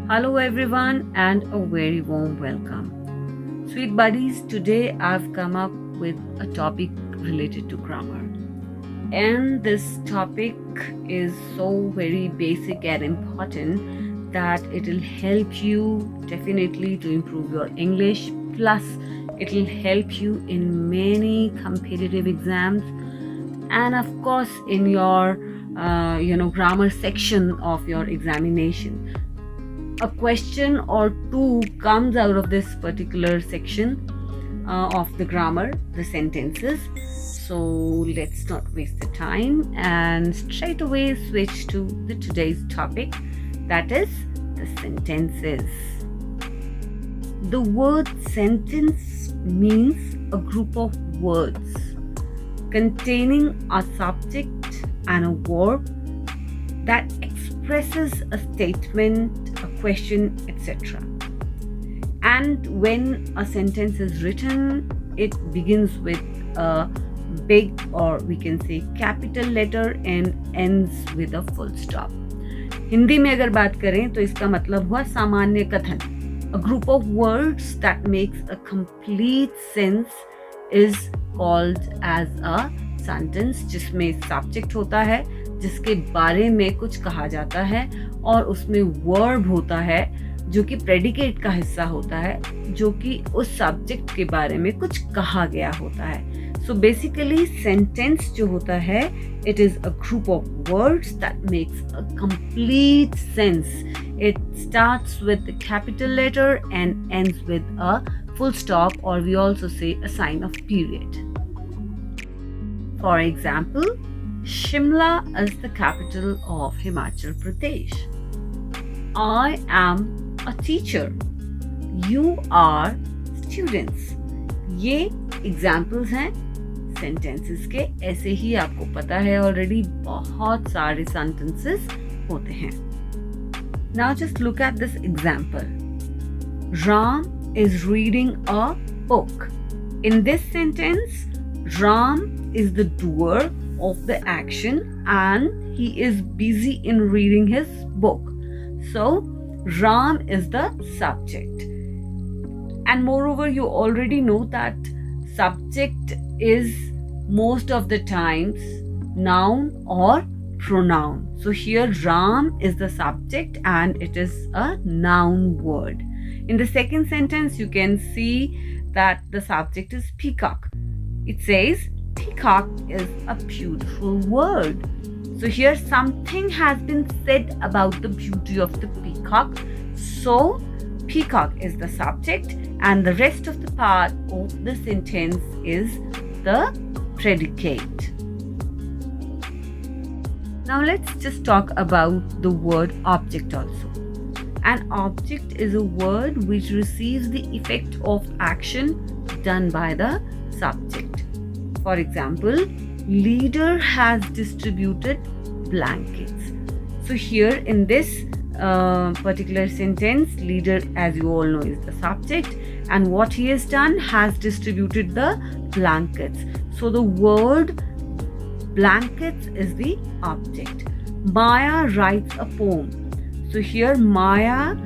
Hello everyone and a very warm welcome. Sweet buddies, today I've come up with a topic related to grammar. And this topic is so very basic and important that it'll help you definitely to improve your English. Plus, it'll help you in many competitive exams and of course in your grammar section of your examination. A question or two comes out of this particular section of the grammar, the sentences. So let's not waste the time and straight away switch to today's topic, that is the sentences. The word sentence means a group of words containing a subject and a verb that expresses a statement, a question, etc. And when a sentence is written, it begins with a big, or we can say capital letter, and ends with a full stop. Hindi में अगर बात करें तो इसका मतलब हुआ सामान्य कथन. A group of words that makes a complete sense is called as a sentence, जिसमें subject होता है, जिसके बारे में कुछ कहा जाता है, और उसमें वर्ब होता है जो कि प्रेडिकेट का हिस्सा होता है, जो कि उस सब्जेक्ट के बारे में कुछ कहा गया होता है. सो बेसिकली सेंटेंस जो होता है, it is a group of words that makes a complete sense. It starts with the capital letter and ends with a full stop, or we also say a sign of period. For example, Shimla is the capital of Himachal Pradesh. I am a teacher. You are students. ये examples हैं sentences के. ऐसे ही आपको पता है already बहुत सारे sentences होते हैं. Now just look at this example. Ram is reading a book. In this sentence, Ram is the doer of the action and he is busy in reading his book. So, Ram is the subject. And moreover, you already know that subject is most of the times noun or pronoun. So here Ram is the subject and it is a noun word. In the second sentence, you can see that the subject is peacock. It says, peacock is a beautiful word. So here something has been said about the beauty of the peacock. So peacock is the subject and the rest of the part of the sentence is the predicate. Now let's just talk about the word object also. An object is a word which receives the effect of action done by the subject. For example, leader has distributed blankets. So here in this particular sentence, leader, as you all know, is the subject, and what he has done, has distributed the blankets. So the word blankets is the object. Maya writes a poem. So here Maya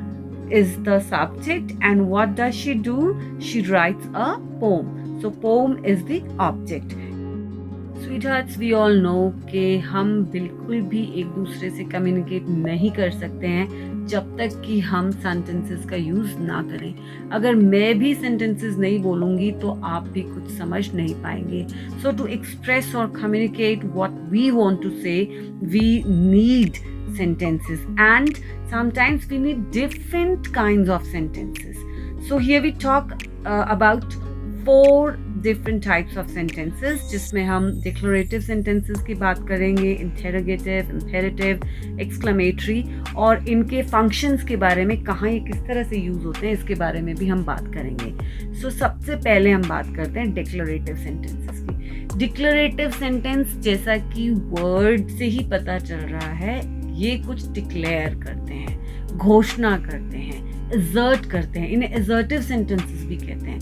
is the subject and what does she do? She writes a poem. So poem is the object. Sweethearts, we all know कि हम बिल्कुल भी एक दूसरे से communicate नहीं कर सकते हैं जब तक कि हम सेंटेंसेस का यूज़ ना करें. अगर मैं भी सेंटेंसेस नहीं बोलूँगी तो आप भी कुछ समझ नहीं पाएंगे. सो टू एक्सप्रेस और communicate what we want to say, we need sentences, and sometimes we need different kinds of sentences. So here we talk about 4 different types of sentences, जिसमें हम declarative sentences की बात करेंगे, interrogative, imperative, exclamatory, और इनके functions के बारे में, कहाँ ये किस तरह से use होते हैं, इसके बारे में भी हम बात करेंगे. So सबसे पहले हम बात करते हैं declarative sentences की. Declarative sentence, जैसा कि word से ही पता चल रहा है, ये कुछ डिक्लेयर करते हैं, घोषणा करते हैं, असर्ट करते हैं. इन्हें असर्टिव सेंटेंसेस भी कहते हैं,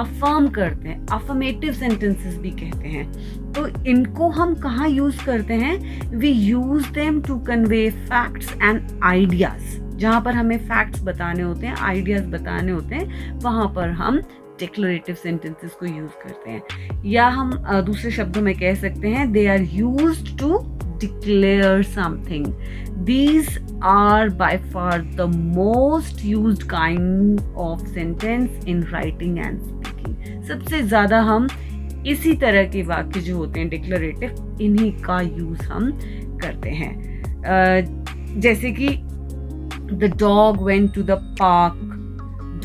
अफर्म करते हैं, अफर्मेटिव सेंटेंसेस भी कहते हैं. तो इनको हम कहाँ यूज करते हैं? We use them to convey facts and ideas. जहाँ पर हमें फैक्ट्स बताने होते हैं, आइडियाज बताने होते हैं, वहाँ पर हम डिक्लेरेटिव सेंटेंसेस को यूज करते हैं। या हम दूसरे शब्दों में कह सकते हैं they are used to declare something. These are by far the most used kind of sentence in writing and speaking. सबसे ज़्यादा हम इसी तरह के वाक्य जो होते हैं डिक्लेरेटिव, इन्हीं का यूज हम करते हैं। जैसे कि the dog went to the park,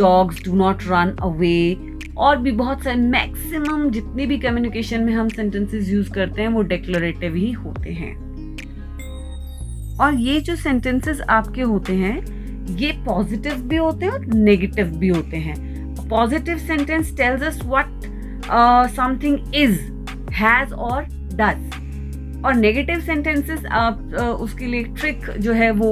dogs do not run away, और भी बहुत सारे, मैक्सिमम जितनी भी कम्युनिकेशन में हम सेंटेंसेस यूज करते हैं वो डिक्लेरेटिव ही होते हैं। और ये जो सेंटेंसेस आपके होते हैं ये पॉजिटिव भी होते हैं और नेगेटिव भी होते हैं। Positive sentence tells us what something is, has और डज। और नेगेटिव सेंटेंसेस आप उसके लिए ट्रिक जो है वो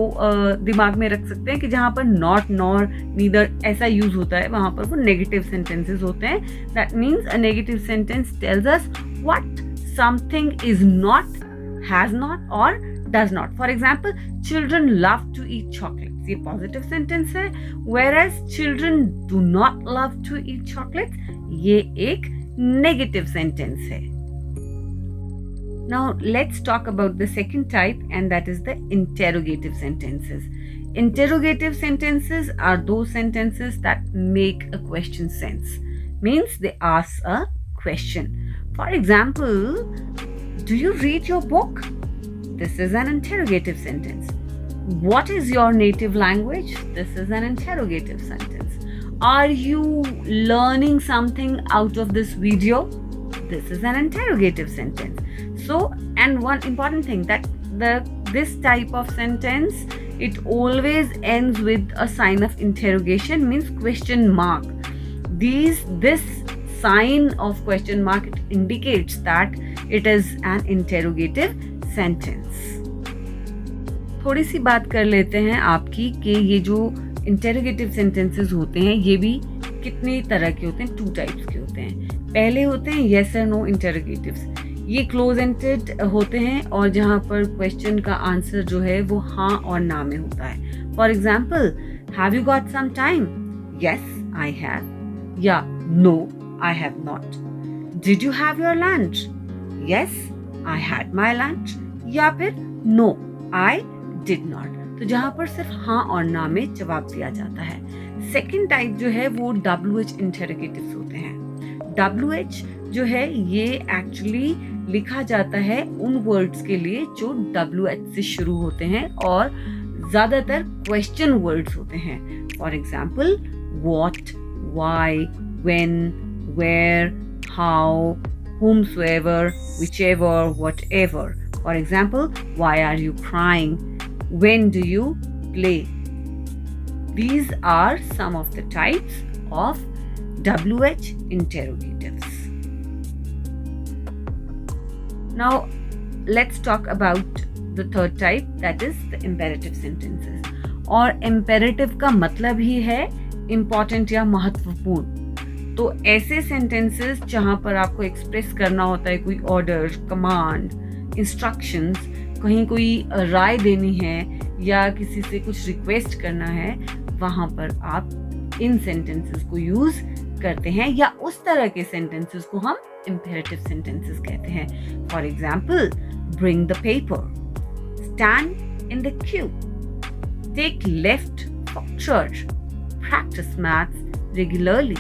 दिमाग में रख सकते हैं कि जहाँ पर नॉट, नॉर, नीदर ऐसा यूज होता है वहाँ पर वो नेगेटिव सेंटेंसेस होते हैं। That means a negative sentence tells us what something is not, has not और does not. For example, children love to eat chocolates. ये positive sentence है, whereas children do not love to eat chocolates. ये एक negative sentence है. Now let's talk about the second type, and that is the interrogative sentences. Interrogative sentences are those sentences that make a question sense. Means they ask a question. For example, do you read your book? This is an interrogative sentence. What is your native language? This is an interrogative sentence. Are you learning something out of this video? This is an interrogative sentence. So, and one important thing that this type of sentence, it always ends with a sign of interrogation, means question mark. This sign of question mark, it indicates that it is an interrogative sentence. थोड़ी सी बात कर लेते हैं आपकी कि ये जो interrogative sentences होते हैं ये भी कितने तरह के होते हैं, 2 टाइप्स के होते हैं। पहले होते हैं येस और नो इंटेरोगेटिव्स। ये क्लोज एंडेड होते हैं और जहाँ पर क्वेश्चन का आंसर जो है वो हाँ और ना में होता है। For example, have you got some time? Yes I have, या no I have not. Did you have your lunch? Yes I had my lunch, या फिर नो आई डिड नॉट। तो जहां पर सिर्फ हाँ और ना में जवाब दिया जाता है। सेकेंड टाइप जो है वो WH इंटेरोगेटिव्स होते हैं। WH जो है ये एक्चुअली लिखा जाता है उन वर्ड्स के लिए जो WH से शुरू होते हैं और ज्यादातर क्वेश्चन वर्ड्स होते हैं। For example, what, why, when, where, how, whomsoever, whichever, whatever. For example, why are you crying? When do you play? These are some of the types of WH interrogatives. Now, let's talk about the third type, that is the imperative sentences. और imperative का मतलब ही है important या महत्वपूर्ण। तो ऐसे sentences जहाँ पर आपको एक्सप्रेस करना होता है कोई ऑर्डर, कमांड, इंस्ट्रक्शंस, कहीं कोई राय देनी है या किसी से कुछ रिक्वेस्ट करना है, वहाँ पर आप इन सेंटेंसेस को यूज करते हैं या उस तरह के सेंटेंसेस को हम इंपेरेटिव सेंटेंसेस कहते हैं। For example, bring the paper, stand in the queue, take left for church, practice maths regularly,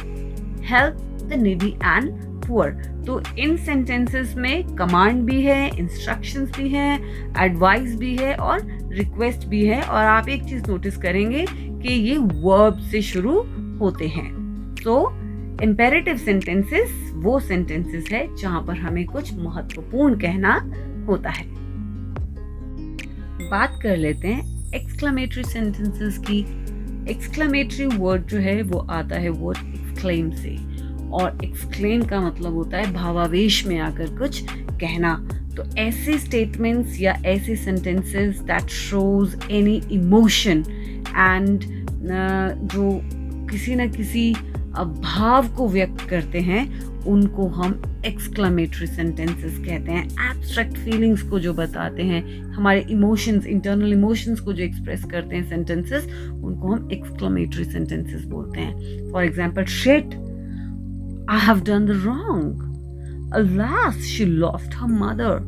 help the needy and poor. तो इन सेंटेंसेस में कमांड भी है, इंस्ट्रक्शंस भी हैं, एडवाइस भी है और रिक्वेस्ट भी है। और आप एक चीज नोटिस करेंगे कि ये वर्ब से शुरू होते हैं। तो इंपेरेटिव सेंटेंसेस वो सेंटेंसेस है जहां पर हमें कुछ महत्वपूर्ण कहना होता है। बात कर लेते हैं एक्सक्लेमेटरी सेंटेंसेस की। एक्सक्लेमेटरी वर्ड जो है वो आता है वर्ड एक्सक्लेम से, और एक्सक्लेम का मतलब होता है भावावेश में आकर कुछ कहना। तो ऐसे स्टेटमेंट्स या ऐसे sentences that shows any emotion and जो किसी न किसी भाव को व्यक्त करते हैं उनको हम एक्सक्लेमेटरी सेंटेंसेस कहते हैं। एब्स्ट्रैक्ट फीलिंग्स को जो बताते हैं, हमारे इमोशंस, इंटरनल इमोशंस को जो एक्सप्रेस करते हैं सेंटेंसेस, उनको हम एक्सक्लेमेटरी सेंटेंसेस बोलते हैं। For example, shit, I have done the wrong, alas, she lost her mother,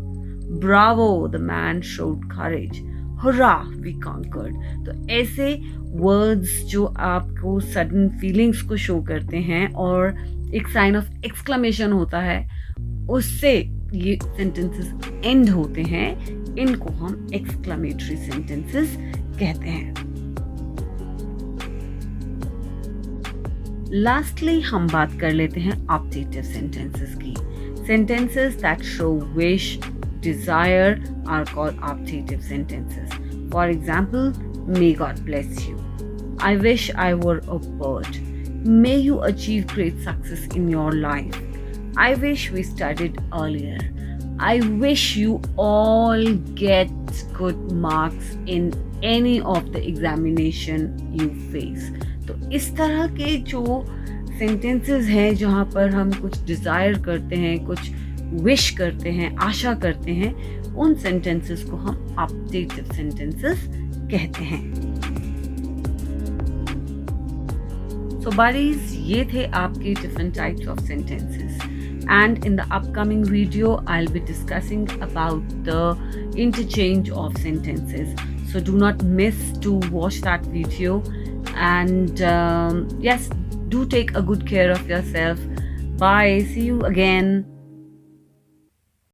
bravo, the man showed courage, hurrah, we conquered। तो ऐसे वर्ड्स जो आपको सडन फीलिंग्स को शो करते हैं और एक साइन ऑफ एक्सक्लेमेशन होता है, उससे ये सेंटेंसेस एंड होते हैं, इनको हम एक्सक्लेमेटरी सेंटेंसेस कहते हैं। लास्टली हम बात कर लेते हैं ऑप्टेटिव सेंटेंसेस की। Sentences that show wish, desire are called optative sentences. For example, may God bless you. I wish I were a bird. May you achieve great success in your life. I wish we studied earlier. I wish you all get good marks in any of the examination you face. तो इस तरह के जो sentences हैं जहाँ पर हम कुछ डिज़ायर करते हैं, कुछ विश करते हैं, आशा करते हैं, उन सेंटेंसेस को हम ऑप्टेटिव सेंटेंसेस कहते हैं। सो buddies, ये थे आपके different types of sentences, and in the upcoming video I'll be discussing about the interchange of sentences, so do not miss to watch that video, and yes, do take a good care of yourself. Bye, see you again.